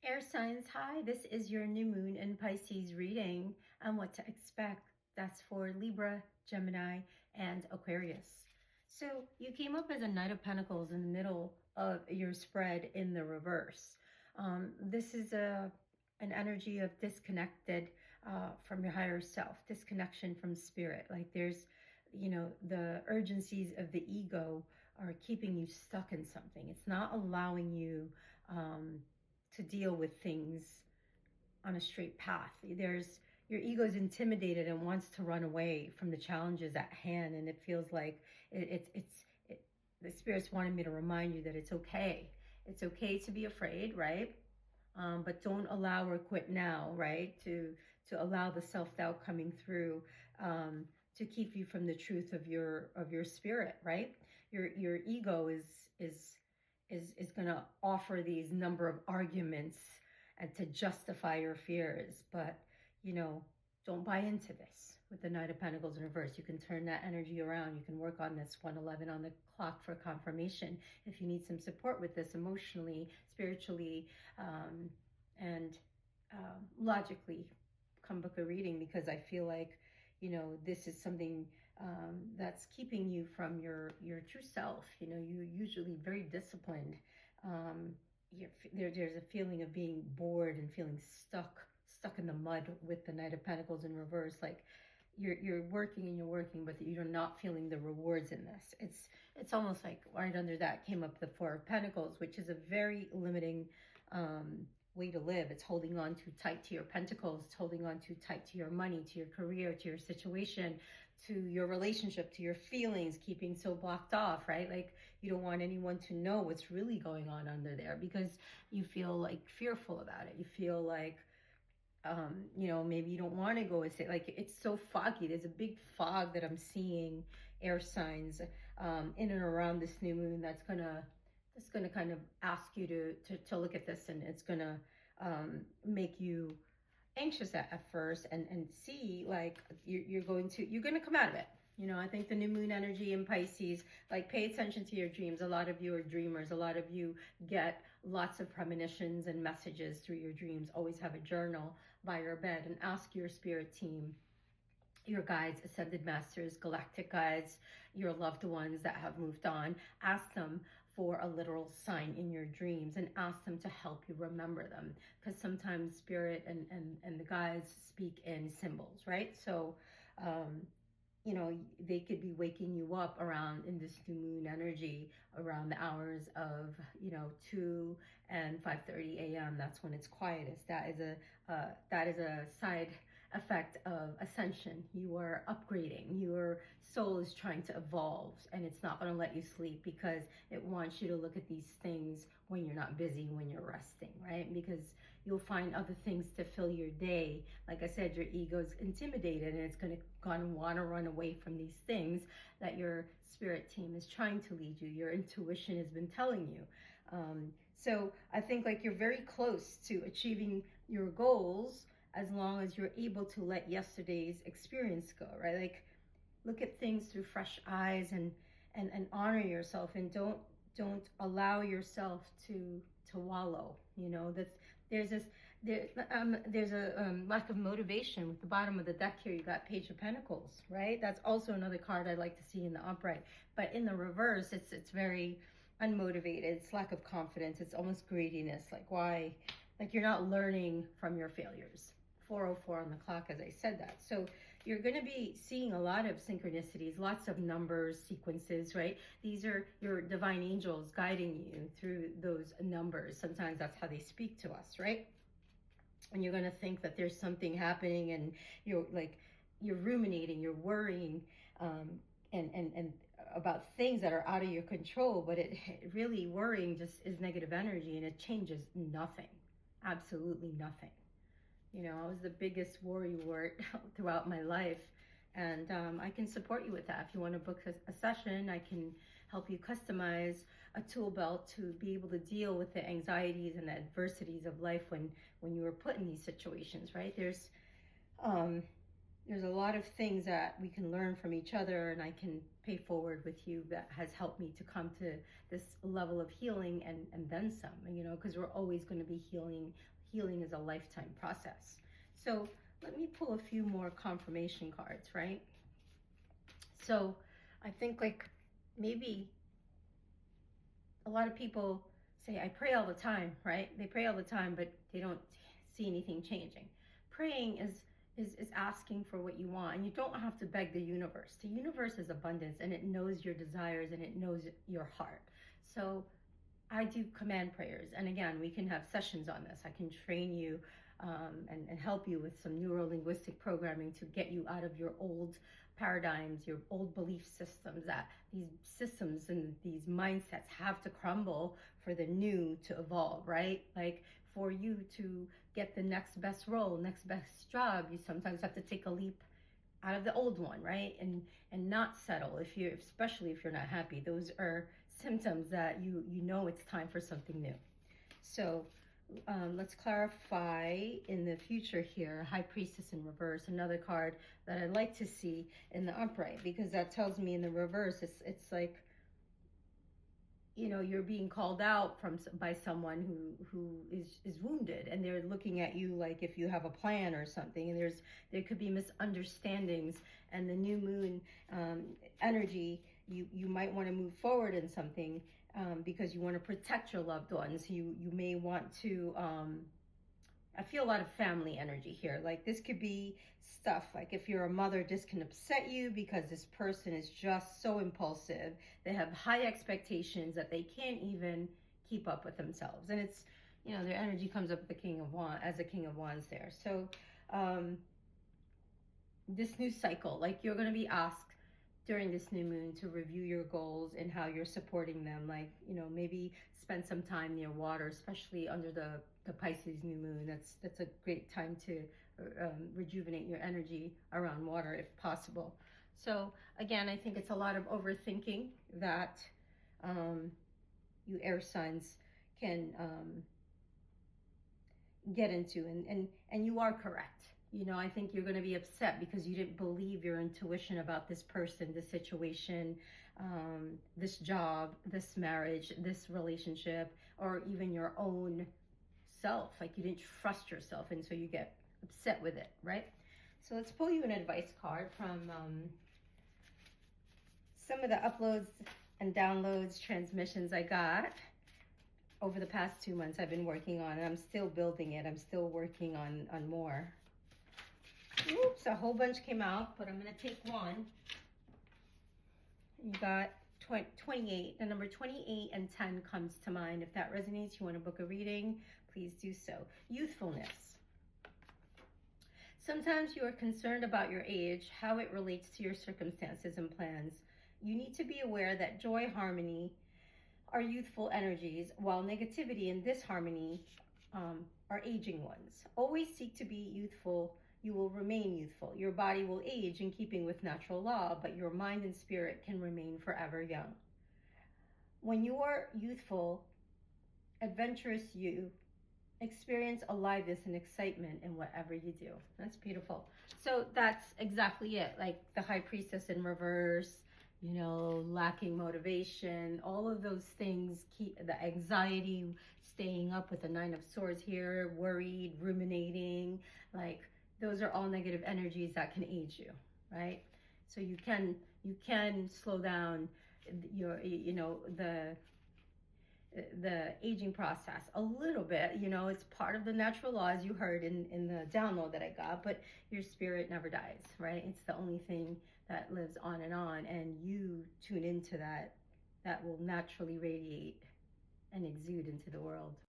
Air signs, hi, this is your new moon in Pisces reading and what to expect. That's for Libra, Gemini, and Aquarius. So you came up as a Knight of Pentacles in the middle of your spread in the reverse. This is an energy of disconnected from your higher self, disconnection from spirit. Like there's, the urgencies of the ego are keeping you stuck in something. It's not allowing you to deal with things on a straight path. Your ego is intimidated and wants to run away from the challenges at hand, and it feels like the spirits wanted me to remind you that it's okay. It's okay to be afraid, right? But don't allow or quit now, right? To allow the self-doubt coming through to keep you from the truth of your spirit, right? Your ego is going to offer these number of arguments and to justify your fears, but don't buy into this. With the Knight of Pentacles in reverse, you can turn that energy around. You can work on this 111 on the clock for confirmation if you need some support with this emotionally, spiritually, and logically. Come book a reading, because I feel like this is something that's keeping you from your true self. You're usually very disciplined. There's a feeling of being bored and feeling stuck in the mud with the Knight of Pentacles in reverse. Like you're working and you're working, but you're not feeling the rewards in this. It's almost like right under that came up the Four of Pentacles, which is a very limiting way to live. It's holding on too tight to your pentacles. It's holding on too tight to your money, to your career, to your situation, to your relationship, to your feelings, keeping so blocked off, right? Like you don't want anyone to know what's really going on under there, because you feel like fearful about it. You feel like maybe you don't want to go and say, like, it's so foggy. There's a big fog that I'm seeing, air signs in and around this new moon that's gonna kind of ask you to look at this, and it's gonna make you anxious at first, and see like you're gonna come out of it. I think the new moon energy in Pisces, like, pay attention to your dreams. A lot of you are dreamers. A lot of you get lots of premonitions and messages through your dreams. Always have a journal by your bed and ask your spirit team, your guides, ascended masters, galactic guides, your loved ones that have moved on. Ask them for a literal sign in your dreams and ask them to help you remember them, because sometimes spirit and the guides speak in symbols, right? So they could be waking you up around, in this new moon energy, around the hours of 2 and 5:30 a.m. That's when it's quietest. That is a side effect of ascension. You are upgrading. Your soul is trying to evolve, and it's not going to let you sleep, because it wants you to look at these things when you're not busy, when you're resting, right? Because you'll find other things to fill your day. Like I said, your ego's intimidated, and it's going to want to run away from these things that your spirit team is trying to lead you. Your intuition has been telling you. So I think, like, you're very close to achieving your goals, as long as you're able to let yesterday's experience go, right? Like, look at things through fresh eyes, and honor yourself, and don't allow yourself to wallow. There's a lack of motivation. With the bottom of the deck here, you got Page of Pentacles, right? That's also another card I'd like to see in the upright, but in the reverse, it's very unmotivated. It's lack of confidence. It's almost greediness. Like, why? Like, you're not learning from your failures. 4:04 on the clock as I said that. So you're going to be seeing a lot of synchronicities, lots of numbers, sequences, right? These are your divine angels guiding you through those numbers. Sometimes that's how they speak to us, right? And you're going to think that there's something happening, and you're ruminating, you're worrying, and about things that are out of your control, but it really, worrying just is negative energy, and it changes nothing, absolutely nothing. I was the biggest worrywart throughout my life, and I can support you with that. If you want to book a session, I can help you customize a tool belt to be able to deal with the anxieties and the adversities of life when you were put in these situations, right? There's a lot of things that we can learn from each other, and I can pay forward with you that has helped me to come to this level of healing and then some, you know, because we're always going to be healing. Healing is a lifetime process. So let me pull a few more confirmation cards, right? So I think like maybe a lot of people say, I pray all the time, right? They pray all the time, but they don't see anything changing. Praying is asking for what you want, and you don't have to beg the universe. The universe is abundance, and it knows your desires, and it knows your heart. So I do command prayers, and again, we can have sessions on this. I can train you and help you with some neuro-linguistic programming to get you out of your old paradigms, your old belief systems, that these systems and these mindsets have to crumble for the new to evolve, right? Like for you to get the next best role, next best job, you sometimes have to take a leap out of the old one, right? And not settle especially if you're not happy. Those are symptoms that you know it's time for something new. So let's clarify in the future here. High Priestess in reverse, another card that I like to see in the upright, because that tells me in the reverse it's like, you know, you're being called out by someone who is wounded, and they're looking at you like if you have a plan or something, and there could be misunderstandings. And the new moon energy, you might want to move forward in something because you want to protect your loved ones. You may want to I feel a lot of family energy here. Like this could be stuff like if you're a mother, this can upset you because this person is just so impulsive. They have high expectations that they can't even keep up with themselves. And it's, you know, their energy comes up with the King of Wands, as a King of Wands there. So this new cycle, like you're going to be asked during this new moon to review your goals and how you're supporting them. Like, you know, maybe spend some time near water, especially under the Pisces new moon. That's a great time to rejuvenate your energy around water if possible. So again, I think it's a lot of overthinking that you air signs can get into, and you are correct. You know, I think you're going to be upset because you didn't believe your intuition about this person, this situation, this job, this marriage, this relationship, or even your own self. Like you didn't trust yourself, and so you get upset with it, right? So let's pull you an advice card from some of the uploads and downloads, transmissions I got over the past 2 months. I've been working on it. I'm still building it. I'm still working on more. Oops, a whole bunch came out, but I'm going to take one. You got 28. The number 28 and 10 comes to mind. If that resonates, you want to book a reading, please do so. Youthfulness. Sometimes you are concerned about your age, how it relates to your circumstances and plans. You need to be aware that joy, harmony are youthful energies, while negativity and disharmony are aging ones. Always seek to be youthful. You will remain youthful. Your body will age in keeping with natural law, but your mind and spirit can remain forever young. When you are youthful, adventurous you experience aliveness and excitement in whatever you do. That's beautiful. So that's exactly it. Like the High Priestess in reverse, you know, lacking motivation, all of those things, the anxiety, staying up with the Nine of Swords here, worried, ruminating, like those are all negative energies that can age you, right? So you can slow down your, you know, the aging process a little bit. You know, it's part of the natural law, as you heard in the download that I got, but your spirit never dies, right? It's the only thing that lives on, and you tune into that will naturally radiate and exude into the world.